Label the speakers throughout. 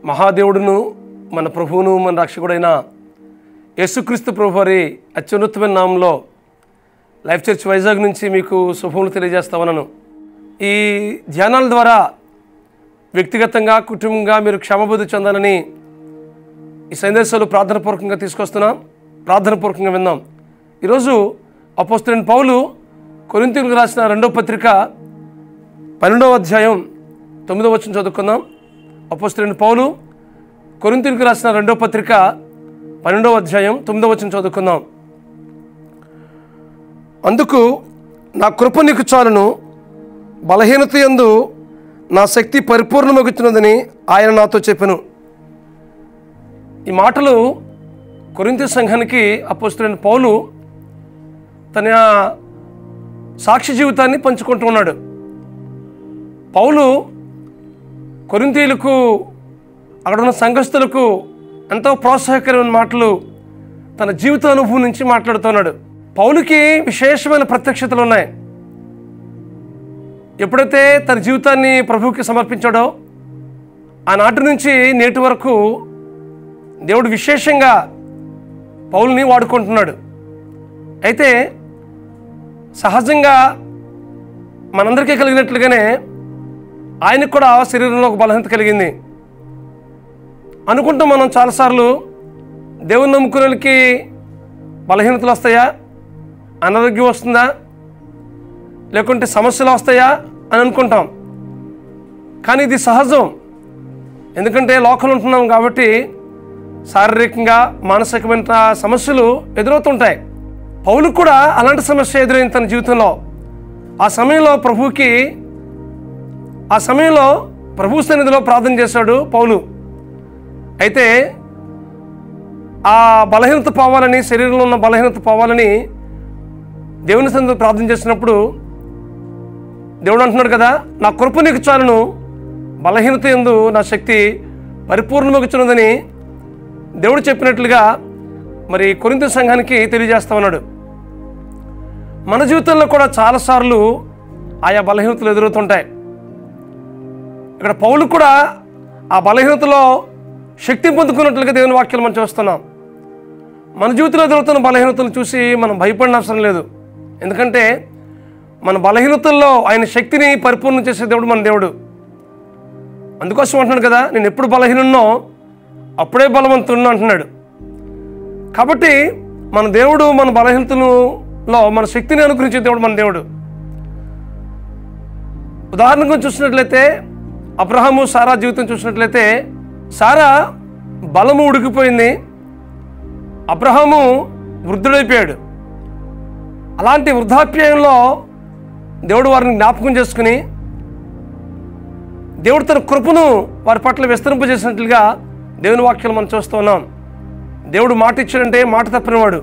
Speaker 1: మహాదేవుడును మన ప్రభువును మన రక్షకుడైన యేసుక్రీస్తు ప్రభు వారి అత్యున్నతమైన నామంలో లైఫ్ చర్చ్ వైజాగ్ నుంచి మీకు శుభములు తెలియజేస్తా ఉన్నాను. ఈ ధ్యానాల ద్వారా వ్యక్తిగతంగా కుటుంబంగా మీరు క్షేమబుద్ధి చెందాలని ఈ సందేశాలు ప్రార్థనాపూర్వకంగా తీసుకొస్తున్నాం. ప్రార్థనాపూర్వకంగా విందాం. ఈరోజు అపోస్తలుడైన పౌలు కొరింథీయులకు రాసిన 2వ పత్రిక 12వ అధ్యాయం 9వ వచనం చదువుకుందాం. అపోస్తలుడైన పౌలు కొరింథీయులకు రాసిన 2వ పత్రిక 12వ అధ్యాయం 9వ వచనం చదువుకుందాం. అందుకు నా కృప నీకు చాలును, బలహీనత యందు నా శక్తి పరిపూర్ణమగుచున్నదని ఆయన నాతో చెప్పెను. ఈ మాటలు కొరింథీ సంఘానికి అపోస్తలుడైన పౌలు తన సాక్షి జీవితాన్ని పంచుకుంటూ ఉన్నాడు. పౌలు కొరింథీయులకు అక్కడ ఉన్న సంఘస్థులకు ఎంతో ప్రోత్సాహకరమైన మాటలు తన జీవిత అనుభవం నుంచి మాట్లాడుతున్నాడు. పౌలుకి విశేషమైన ప్రత్యక్షతలు ఉన్నాయి. ఎప్పుడైతే తన జీవితాన్ని ప్రభువుకి సమర్పించాడో ఆనాటి నుంచి నేటి వరకు దేవుడు విశేషంగా పౌలుని వాడుకుంటున్నాడు. అయితే సహజంగా మనందరికీ కలిగినట్లుగానే ఆయనకు కూడా శరీరంలో ఒక బలహీనత కలిగింది. అనుకుంటాం మనం చాలాసార్లు దేవుని నమ్ముకునే వాళ్ళకి బలహీనతలు వస్తాయా, అనారోగ్యం వస్తుందా, లేకుంటే సమస్యలు వస్తాయా అని అనుకుంటాం. కానీ ఇది సహజం. ఎందుకంటే లోకంలో ఉంటున్నాం కాబట్టి శారీరకంగా మానసికమైన సమస్యలు ఎదురవుతుంటాయి. పౌలుకు కూడా అలాంటి సమస్య ఎదురైంది తన జీవితంలో. ఆ సమయంలో ప్రభు సన్నిధిలో ప్రార్థన చేశాడు పౌలు. అయితే ఆ బలహీనత పోవాలని, శరీరంలో ఉన్న బలహీనత పోవాలని దేవుని సన్నిధిలో ప్రార్థన చేసినప్పుడు దేవుడు అంటున్నాడు కదా, నా కృప నీకు చాలును, బలహీనత యందు నా శక్తి పరిపూర్ణమగుచున్నదని దేవుడు చెప్పినట్లుగా మరి కొరింథీ సంఘానికి తెలియజేస్తా ఉన్నాడు. మన జీవితంలో కూడా చాలాసార్లు ఆయా బలహీనతలు ఎదురవుతుంటాయి. ఇక్కడ పౌలు కూడా ఆ బలహీనతలో శక్తి పొందుకున్నట్లుగా దేవుని వాక్యాలు మనం చూస్తున్నాం. మన జీవితంలో ఎదురవుతున్న బలహీనతలు చూసి మనం భయపడిన అవసరం లేదు. ఎందుకంటే మన బలహీనతల్లో ఆయన శక్తిని పరిపూర్ణం చేసే దేవుడు మన దేవుడు. అందుకోసం అంటున్నాడు కదా, నేను ఎప్పుడు బలహీనున్నో అప్పుడే బలవంతున్నా అంటున్నాడు. కాబట్టి మన దేవుడు మన బలహీనతలలో మన శక్తిని అనుగ్రహించే దేవుడు మన దేవుడు. ఉదాహరణగా చూసినట్లయితే అబ్రహాము సారా జీవితం చూసినట్లయితే సారా బలము ఉడికిపోయింది, అబ్రహాము వృద్ధుడైపోయాడు. అలాంటి వృద్ధాప్యంలో దేవుడు వారిని జ్ఞాపకం చేసుకుని దేవుడు తన కృపను వారి పట్ల విస్తరింపజేసినట్లుగా దేవుని వాక్యాలు మనం చూస్తూ ఉన్నాం. దేవుడు మాట ఇచ్చాడంటే మాట తప్పినవాడు.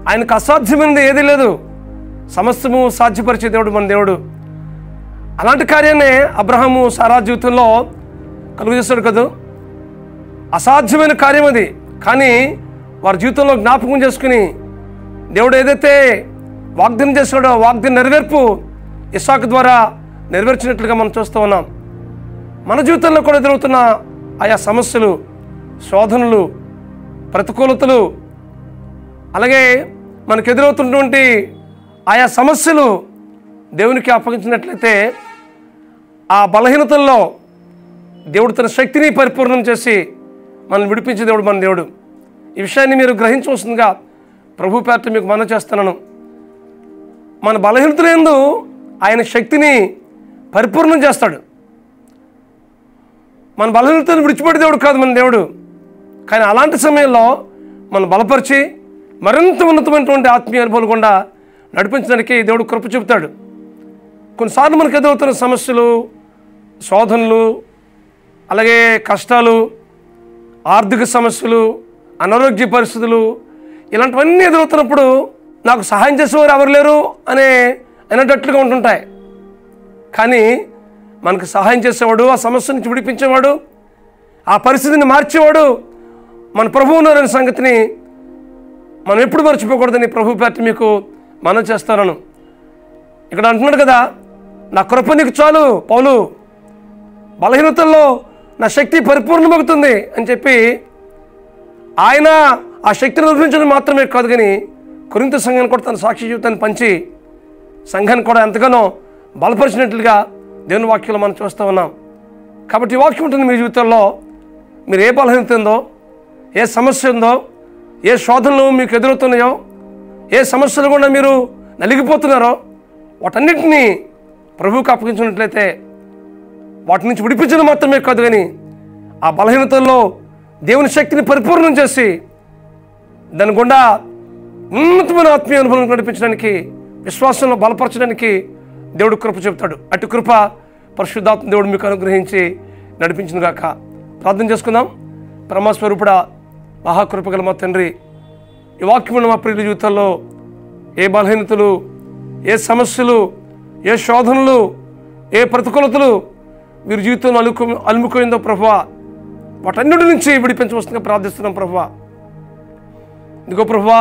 Speaker 1: ఆయనకు అసాధ్యమైనది ఏదీ లేదు. సమస్తము సాధ్యపరిచే దేవుడు మన దేవుడు. అలాంటి కార్యాన్ని అబ్రహాము సారా జీవితంలో కలుగజేస్తాడు కదా. అసాధ్యమైన కార్యం అది, కానీ వారి జీవితంలో జ్ఞాపకం చేసుకుని దేవుడు ఏదైతే వాగ్దానం చేస్తున్నాడో వాగ్దానం నెరవేర్పు ఇస్సాకు ద్వారా నెరవేర్చినట్లుగా మనం చూస్తూ ఉన్నాం. మన జీవితంలో కూడా ఎదురవుతున్న ఆయా సమస్యలు, శోధనలు, ప్రతికూలతలు, అలాగే మనకు ఎదురవుతున్నటువంటి ఆయా సమస్యలు దేవునికి అప్పగించినట్లయితే ఆ బలహీనతల్లో దేవుడు తన శక్తిని పరిపూర్ణం చేసి మనల్ని విడిపించే దేవుడు మన దేవుడు. ఈ విషయాన్ని మీరు గ్రహించవలసిందిగా ప్రభు పేరట మీకు మనవి చేస్తున్నాను. మన బలహీనతలందు ఆయన శక్తిని పరిపూర్ణం చేస్తాడు. మన బలహీనతను విడిచిపెట్టే దేవుడు కాదు మన దేవుడు. కానీ అలాంటి సమయంలో మనం బలపరిచి మరింత ఉన్నతమైనటువంటి ఆత్మీయ అనుభవాలు గుండా నడిపించడానికి దేవుడు కృప చూపుతాడు. కొన్నిసార్లు మనకు ఎదురవుతున్న సమస్యలు, శోధనలు, అలాగే కష్టాలు, ఆర్థిక సమస్యలు, అనారోగ్య పరిస్థితులు, ఇలాంటివన్నీ ఎదురవుతున్నప్పుడు నాకు సహాయం చేసేవారు ఎవరు లేరు అనేటట్లుగా ఉంటుంటాయి. కానీ మనకు సహాయం చేసేవాడు, ఆ సమస్య నుంచి విడిపించేవాడు, ఆ పరిస్థితిని మార్చేవాడు మన ప్రభువు ఉన్నారనే సంగతిని మనం ఎప్పుడు మర్చిపోకూడదని ప్రభు పేరట మీకు మనం చేస్తాను. ఇక్కడ అంటున్నాడు కదా, నా కృప నీకు చాలు పౌలు, బలహీనతల్లో నా శక్తి పరిపూర్ణమవుతుంది అని చెప్పి ఆయన ఆ శక్తిని అనుభవించడం మాత్రమే కాదు, కానీ కొరింథీ సంఘాన్ని కూడా తన సాక్షి జీవితాన్ని పంచి సంఘాన్ని కూడా ఎంతగానో బలపరిచినట్లుగా దేవుని వాక్యంలో మనం చూస్తూ ఉన్నాం. కాబట్టి ఈ వాక్యం ఉంటుంది మీ జీవితంలో. మీరు ఏ బలహీనత ఉందో, ఏ సమస్య ఉందో, ఏ శోధనలు మీకు ఎదురవుతున్నాయో, ఏ సమస్యలు కూడా మీరు నలిగిపోతున్నారో వాటన్నిటినీ ప్రభువుకు అప్పగించినట్లయితే వాటి నుంచి విడిపించడం మాత్రమే కాదు, కానీ ఆ బలహీనతల్లో దేవుని శక్తిని పరిపూర్ణం చేసి దాని గుండా ఉన్నతమైన ఆత్మీయ అనుభవం నడిపించడానికి, విశ్వాసంలో బలపరచడానికి దేవుడు కృప చెబుతాడు. అటు కృప పరిశుద్ధాత్మ దేవుడు మీకు అనుగ్రహించి నడిపించును గాక. ప్రార్థన చేసుకుందాం. పరమస్వరూపుడా, మహాకృపగల మా తండ్రి, ఈ వాక్యమున్న మా ప్రియుల జీవితాల్లో ఏ బలహీనతలు, ఏ సమస్యలు, ఏ శోధనలు, ఏ ప్రతికూలతలు మీరు జీవితంలో అలుముకోయిందో ప్రభువా, వాటన్నిటి నుంచి విడిపించవలసిందిగా ప్రార్థిస్తున్నాం ప్రభువా. ఇదిగో ప్రభువా,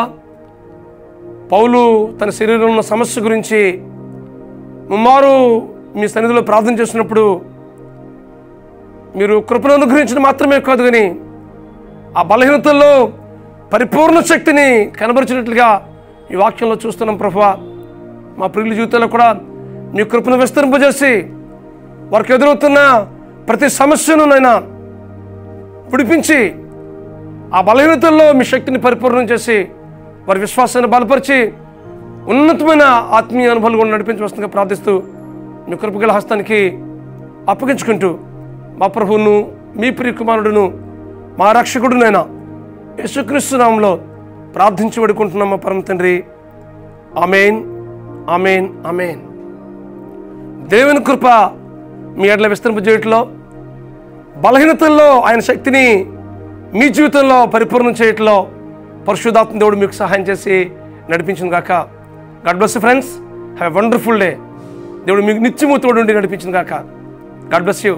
Speaker 1: పౌలు తన శరీరంలో ఉన్న సమస్య గురించి ముమ్మారు మీ సన్నిధిలో ప్రార్థన చేసినప్పుడు మీరు కృపను అనుగ్రహించడం మాత్రమే కాదు, కానీ ఆ బలహీనతల్లో పరిపూర్ణ శక్తిని కనబరిచినట్లుగా ఈ వాక్యంలో చూస్తున్నాం ప్రభువా. మా ప్రియుల జీవితంలో కూడా మీ కృపను విస్తరింపజేసి వారికి ఎదురవుతున్న ప్రతి సమస్యను నైనా విడిపించి ఆ బలహీనతల్లో మీ శక్తిని పరిపూర్ణం చేసి వారి విశ్వాసాన్ని బలపరిచి ఉన్నతమైన ఆత్మీయ అనుభవాలు కూడా నడిపించవలసిందిగా ప్రార్థిస్తూ మీ కృపగల హస్తానికి అప్పగించుకుంటూ మా ప్రభువును, మీ ప్రియ కుమారుడును, మా రక్షకుడునైనా యేసుక్రీస్తు నామములో ప్రార్థించి వేడుకుంటున్నాం మా పరమ తండ్రి. ఆమేన్, ఆమేన్, ఆమేన్. దేవుని కృప మీ ఎడల విస్తరింపజేయటంలో, బలహీనతల్లో ఆయన శక్తిని మీ జీవితంలో పరిపూర్ణం చేయటంలో పరిశుద్ధాత్మ దేవుడు మీకు సహాయం చేసి నడిపించును గాక. God bless you friends. Have a wonderful day. దేవుడు మీకు నిత్యము తోడు ఉండి నడిపించును గాక. God bless you.